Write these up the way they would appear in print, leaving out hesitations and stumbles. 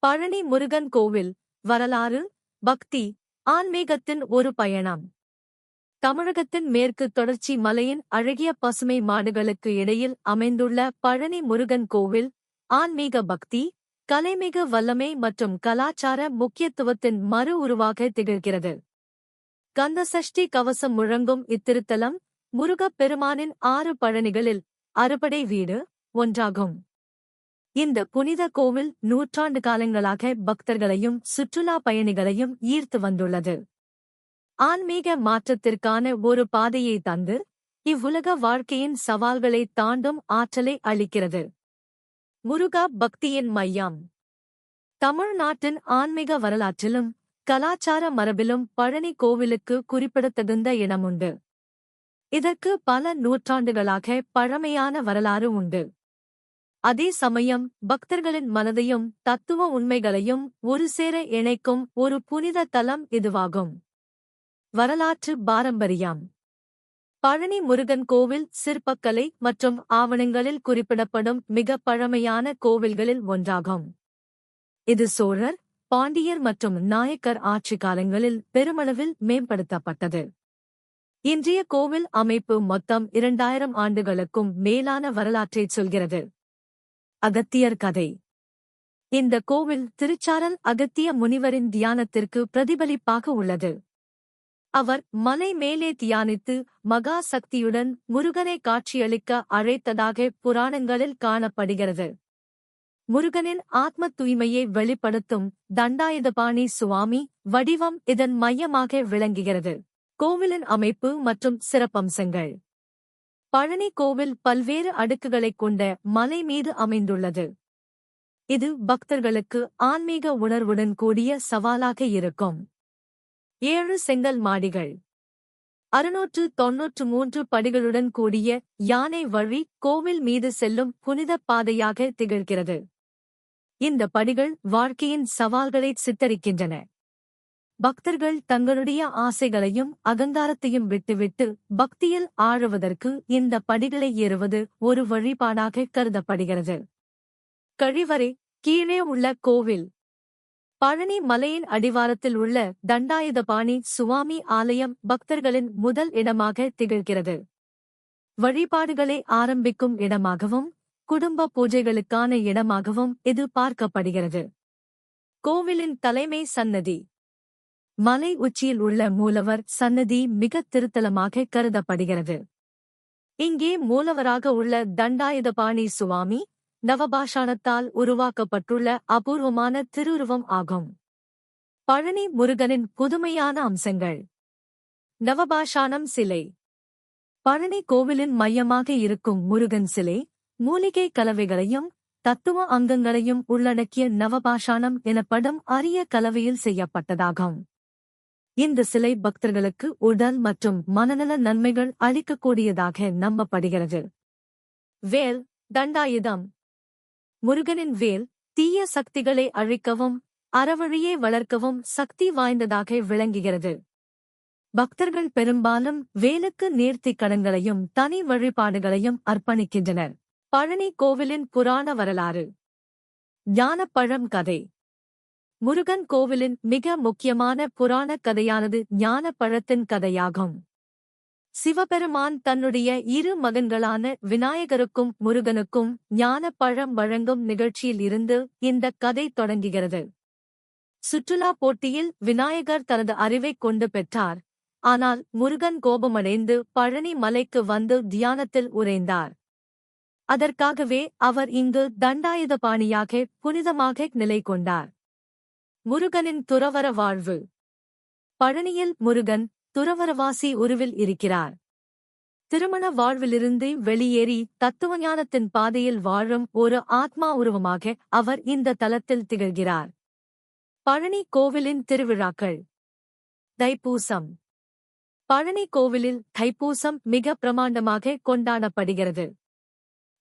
பழனி முருகன் கோவில் வரலாறு, பக்தி, ஆன்மீகத்தின் ஒரு பயணம். தமிழகத்தின் மேற்கு தொடர்ச்சி மலையின் அழகிய பசுமை மாடுகளுக்கு இடையில் அமைந்துள்ள பழனி முருகன் கோவில், ஆன்மீக பக்தி, கலைமிகு வல்லமை மற்றும் கலாச்சார முக்கியத்துவத்தின் மறு உருவாக திகழ்கிறது. கந்தசஷ்டி கவசம் முழங்கும் இத்திருத்தலம், முருகப் பெருமானின் 6 பழனிகளில் அறுபடை வீடு ஒன்றாகும். இந்த புனித கோவில் நூற்றாண்டு காலங்களாக பக்தர்களையும் சுற்றுலா பயணிகளையும் ஈர்த்து வந்துள்ளது. ஆன்மீக மாற்றத்திற்கான ஒரு பாதையை தந்து, இவ்வுலக வாழ்க்கையின் சவால்களை தாண்டும் ஆற்றலை அளிக்கிறது. முருகா பக்தியின் மையம். தமிழ்நாட்டின் ஆன்மீக வரலாற்றிலும் கலாச்சார மரபிலும் பழனி கோவிலுக்கு குறிப்பிடத்தகுந்த இடமுண்டு. இதற்கு பல நூற்றாண்டுகளாக பழமையான வரலாறு உண்டு. அதே சமயம் பக்தர்களின் மனதையும் தத்துவ உண்மைகளையும் ஒருசேர இணைக்கும் ஒரு புனித தலம் இதுவாகும். வரலாற்று பாரம்பரியம். பழனி முருகன் கோவில் சிற்பக்கலை மற்றும் ஆவணங்களில் குறிப்பிடப்படும் மிக பழமையான கோவில்களில் ஒன்றாகும். இது சோழர், பாண்டியர் மற்றும் நாயக்கர் ஆட்சி காலங்களில் பெருமளவில் மேம்படுத்தப்பட்டது. இன்றைய கோவில் அமைப்பு மொத்தம் 2000 ஆண்டுகளுக்கும் மேலான வரலாற்றைச் சொல்கிறது. அகத்தியர் கதை. இந்த கோவில் திருச்சாரல் அகத்திய முனிவரின் தியானத்திற்கு பிரதிபலிப்பாக உள்ளது. அவர் மலை மேலே தியானித்து மகா சக்தியுடன் முருகனை காட்சியளிக்க அழைத்ததாக புராணங்களில் காணப்படுகிறது. முருகனின் ஆத்ம தூய்மையை வெளிப்படுத்தும் தண்டாயுதபாணி சுவாமி வடிவம் இதன் மையமாக விளங்குகிறது. கோவிலின் அமைப்பு மற்றும் சிறப்பம்சங்கள். பழனி கோவில் பல்வேறு அடுக்குகளைக் கொண்ட மலை மீது அமைந்துள்ளது. இது பக்தர்களுக்கு ஆன்மீக உணர்வுடன் கூடிய சவாலாக இருக்கும். 7 செங்கல் மாடிகள், 693 படிகளுடன் கூடிய யானை வழி கோவில் மீது செல்லும் புனித பாதையாக திகழ்கிறது. இந்த படிகள் வாழ்க்கையின் சவால்களை சித்தரிக்கின்றன. பக்தர்கள் தங்களுடைய ஆசைகளையும் அகங்காரத்தையும் விட்டுவிட்டு பக்தியில் ஆழுவதற்கு இந்த படிகளை ஏறுவது ஒரு வழிபாடாக கருதப்படுகிறது. கழிவறை. கீழே உள்ள கோவில். பழனி மலையின் அடிவாரத்தில் உள்ள தண்டாயுதபாணி சுவாமி ஆலயம் பக்தர்களின் முதல் இடமாக திகழ்கிறது. வழிபாடுகளை ஆரம்பிக்கும் இடமாகவும் குடும்ப பூஜைகளுக்கான இடமாகவும் இது பார்க்கப்படுகிறது. கோவிலின் தலைமை சன்னதி. மலை உச்சியில் உள்ள மூலவர் சன்னதி மிகத் திருத்தலமாக கருதப்படுகிறது. இங்கே மூலவராக உள்ள தண்டாயுதபாணி சுவாமி நவபாஷாணத்தால் உருவாக்கப்பட்டுள்ள அபூர்வமான திருவுருவம் ஆகும். பழனி முருகனின் புதுமையான அம்சங்கள். நவபாஷாணம் சிலை. பழனி கோவிலின் மையமாக இருக்கும் முருகன் சிலை மூலிகை கலவைகளையும் தத்துவ அங்கங்களையும் உள்ளடக்கிய நவபாஷாணம் எனப்படும் அரிய கலவையில் செய்யப்பட்டதாகும். இந்த சிலை பக்தர்களுக்கு உடல் மற்றும் மனநல நன்மைகள் அளிக்கக்கூடியதாக நம்பப்படுகிறது. வேல். தண்டாயுதம். முருகனின் வேல் தீய சக்திகளை அழிக்கவும் அறவழியை வளர்க்கவும் சக்தி வாய்ந்ததாக விளங்குகிறது. பக்தர்கள் பெரும்பாலும் வேலுக்கு நேர்த்திக் கடன்களையும் தனி வழிபாடுகளையும் அர்ப்பணிக்கின்றனர். பழனி கோவிலின் புராண வரலாறு. ஞானப்பழம் கதை. முருகன் கோவிலின் மிக முக்கியமான புராண கதையானது ஞானப்பழத்தின் கதையாகும். சிவபெருமான் தன்னுடைய 2 மகன்களான விநாயகருக்கும் முருகனுக்கும் ஞானப்பழம் வழங்கும் நிகழ்ச்சியில் இருந்து இந்த கதை தொடங்குகிறது. சுற்றுலா போட்டியில் விநாயகர் தனது அறிவைக் கொண்டு பெற்றார். ஆனால் முருகன் கோபமடைந்து பழனி மலைக்கு வந்து தியானத்தில் உறைந்தார். அதற்காகவே அவர் இங்கு தண்டாயுதபாணியாக புனிதமாக நிலை கொண்டார். முருகனின் துறவற வாழ்வு. பழனியில் முருகன் துறவரவாசி உருவில் இருக்கிறார். திருமண வாழ்விலிருந்து வெளியேறி தத்துவஞானத்தின் பாதையில் வாழும் ஒரு ஆத்மா உருவமாக அவர் இந்த தலத்தில் திகழ்கிறார். பழனி கோவிலின் திருவிழாக்கள். தைப்பூசம். பழனி கோவிலில் தைப்பூசம் மிக பிரமாண்டமாக கொண்டாடப்படுகிறது.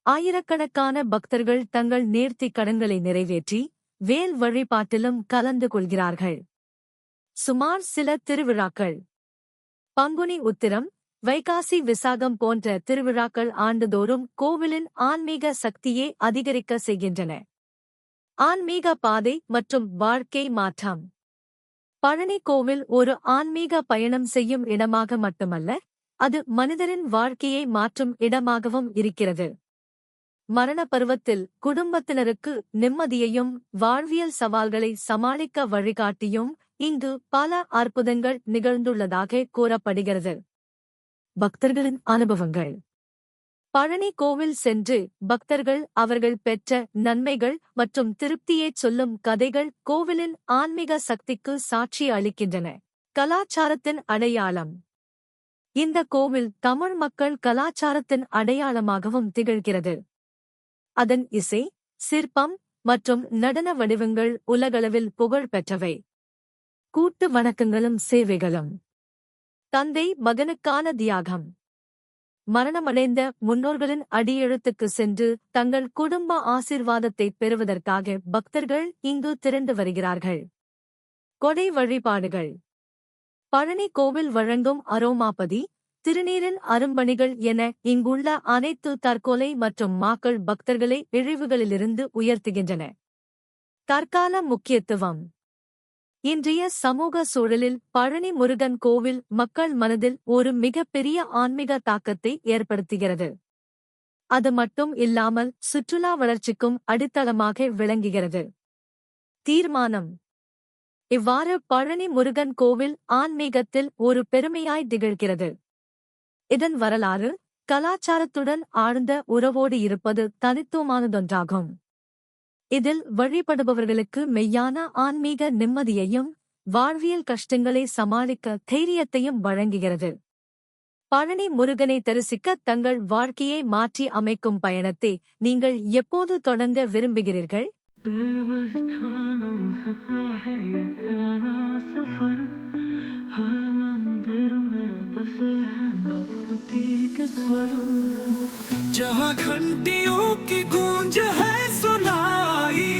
ஆயிரக்கணக்கான பக்தர்கள் தங்கள் நேர்த்திக் கடன்களை நிறைவேற்றி வேல் வழிபாட்டிலும் கலந்து கொள்கிறார்கள். சுமார் சில திருவிழாக்கள். பங்குனி உத்திரம், வைகாசி விசாகம் போன்ற திருவிழாக்கள் ஆண்டுதோறும் கோவிலின் ஆன்மீக சக்தியை அதிகரிக்க செய்கின்றன. ஆன்மீக பாதை மற்றும் வாழ்க்கை மாற்றம். பழனி கோவில் ஒரு ஆன்மீக பயணம் செய்யும் இடமாக மட்டுமல்ல, அது மனிதரின் வாழ்க்கையை மாற்றும் இடமாகவும் இருக்கிறது. மரண பருவத்தில் குடும்பத்தினருக்கு நிம்மதியையும் வாழ்வியல் சவால்களை சமாளிக்க வழிகாட்டியும் இங்கு பல அற்புதங்கள் நிகழ்ந்துள்ளதாக கூறப்படுகிறது. பக்தர்களின் அனுபவங்கள். பழனி கோவில் சென்று பக்தர்கள் அவர்கள் பெற்ற நன்மைகள் மற்றும் திருப்தியைச் சொல்லும் கதைகள் கோவிலின் ஆன்மீக சக்திக்கு சாட்சி அளிக்கின்றன. கலாச்சாரத்தின் அடையாளம். இந்த கோவில் தமிழ் மக்கள் கலாச்சாரத்தின் அடையாளமாகவும் திகழ்கிறது. அதன் இசை, சிற்பம் மற்றும் நடன வடிவங்கள் உலகளவில் புகழ் பெற்றவை. கூட்டு வணக்கங்களும் சேவைகளும். தந்தை மகனுக்கான தியாகம். மரணமடைந்த முன்னோர்களின் அடியெழுத்துக்கு சென்று தங்கள் குடும்ப ஆசீர்வாதத்தை பெறுவதற்காக பக்தர்கள் இங்கு திரண்டு வருகிறார்கள். கொடை வழிபாடுகள். பழனி கோவில் வழங்கும் அரோமாபதி, திருநீரின் அரும்பணிகள் என இங்குள்ள அனைத்து தற்கொலை மற்றும் மாக்கள் பக்தர்களை இழிவுகளிலிருந்து உயர்த்துகின்றன. தற்கால முக்கியத்துவம். இன்றைய சமூக சூழலில் பழனி முருகன் கோவில் மக்கள் மனதில் ஒரு மிகப்பெரிய ஆன்மீக தாக்கத்தை ஏற்படுத்துகிறது. அது மட்டும் இல்லாமல் சுற்றுலா வளர்ச்சிக்கும் அடித்தளமாக விளங்குகிறது. தீர்மானம். இவ்வாறு பழனி முருகன் கோவில் ஆன்மீகத்தில் ஒரு பெருமையாய் திகழ்கிறது. இதன் வரலாறு, கலாச்சாரத்துடன் ஆழ்ந்த உறவோடு இருப்பது தனித்துவமானதொன்றாகும். இதில் வழிபடுபவர்களுக்கு மெய்யான ஆன்மீக நிம்மதியையும் வாழ்வியல் கஷ்டங்களை சமாளிக்க தைரியத்தையும் வழங்குகிறது. பழனி முருகனை தரிசிக்க தங்கள் வாழ்க்கையை மாற்றி அமைக்கும் பயணத்தை நீங்கள் எப்போது தொடங்க விரும்புகிறீர்கள்? जहाँ घंटियों की गूंज है सुनाई,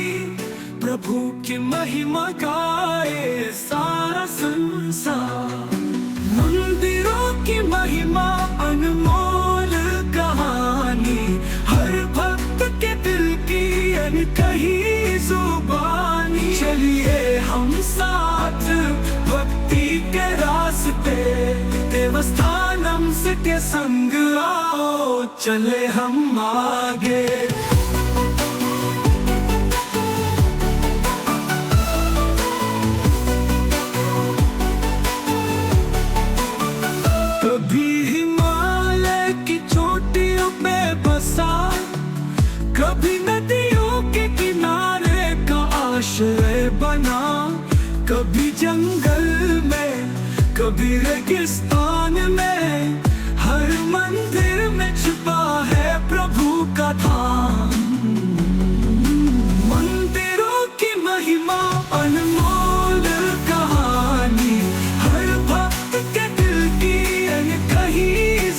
प्रभु की महिमा गाए सारा संसार। मंदिरों की महिमा अनमोल कहानी, हर भक्त के दिल की अनकही जुबानी। चलिए हम साथ भक्ति के रास्ते, देवस्थानम के संग आओ, चले हम आगे। कभी हिमालय की चोटियों पे बसा, कभी नदियों के किनारे का आश्रय बना, कभी जंगल में, कभी रेगिस्तान में, हर मंदिर में छुपा है प्रभु का धाम। मंदिरों की महिमा अनमोल कहानी, हर भक्त के दिल की अनकही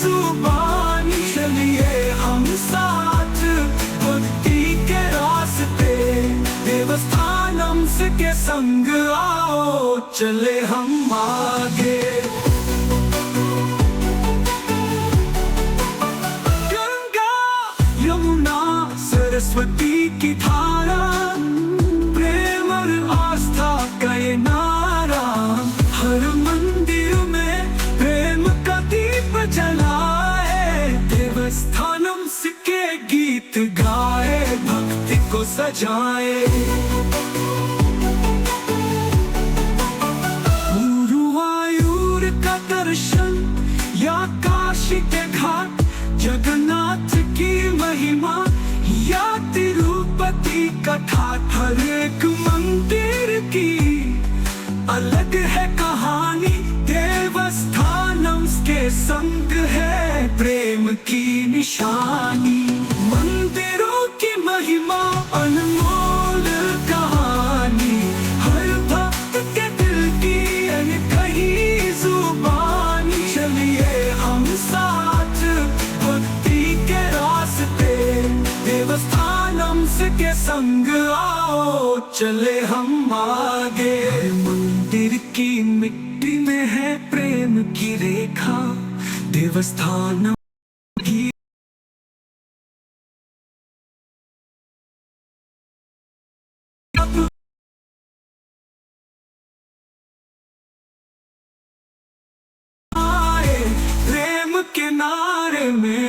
जुबानी। चलिए हम साथ भक्ति के रास्ते, देवस्थानम के संग आओ, चले हम आगे। सरस्वती की धारा, प्रेम और आस्था का ये नारा, हर मंदिर में प्रेम का दीप जलाए, देवस्थानम के गीत गाए, भक्ति को सजाए। गुरुवायूर का दर्शन या काशी के घाट, जगन्नाथ की महिमा या तिरुपति का ठाठ, हर एक मंदिर की अलग है कहानी, देवस्थानम के संग है प्रेम की निशानी। मंदिरों की महिमा अनमोल कहानी, हर भक्त के दिल की अनकही जुबानी। चलिए हम साथ भक्ति के रास्ते, देवस्थानम के संग आओ, चले हम आगे। मंदिर की मिट्टी में है प्रेम की रेखा, देवस्थानम किनारे में